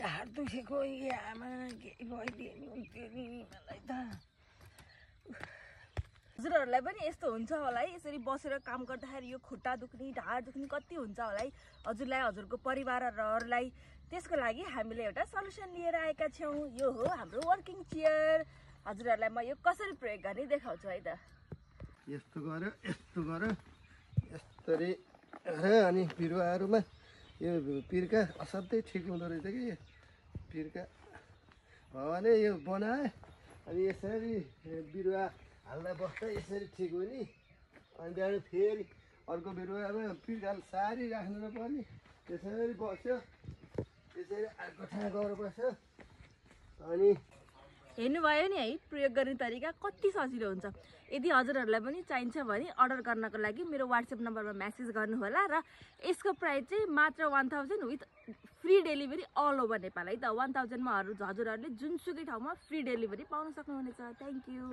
ढाड दुखेको आमा के भइदियो नि हुन्थ्यो नि मलाई त। हजुरहरूलाई पनि यस्तो हुन्छ होला है, यसरी बसेर काम गर्दाखेरि यो खुट्टा दुख्ने ढाड दुख्ने कति हुन्छ होला है हजुरलाई, हजुरको परिवारहरूलाई। त्यसको लागि हामीले एउटा सल्युसन लिएर आएका छौँ। यो हो हाम्रो वर्किङ चेयर। हजुरहरूलाई म यो कसरी प्रयोग गर्ने देखाउँछु है त। यस्तो गर्यो यस्तरी अनि बिरुवाहरूमा यो पिर्का असाध्यै ठिक हुँदो रहेछ कि यो पिर्का भगवानले यो बनाए अनि यसरी बिरुवा हाल्दा बस्दा यसरी ठिक हो नि। अनि त्यहाँदेखि फेरि अर्को बिरुवामा पिर्का सारी राख्नु नपर्ने, त्यसरी बस्यो, त्यसरी अर्को ठाउँ गएर बस्यो। अनि हेर्नुभयो नि है प्रयोग गर्ने तरिका कति सजिलो हुन्छ। यदि हजुरहरूलाई पनि चाहिन्छ भने अर्डर गर्नको लागि मेरो व्हाट्सएप नम्बरमा मेसेज गर्नुहोला र यसको प्राइस चाहिँ मात्र 1000 with free delivery all over Nepal है त। 1000 मा हजुरहरूले जुनसुकै ठाउँमा फ्री डेलिभरी पाउन सक्नुहुनेछ। Thank you.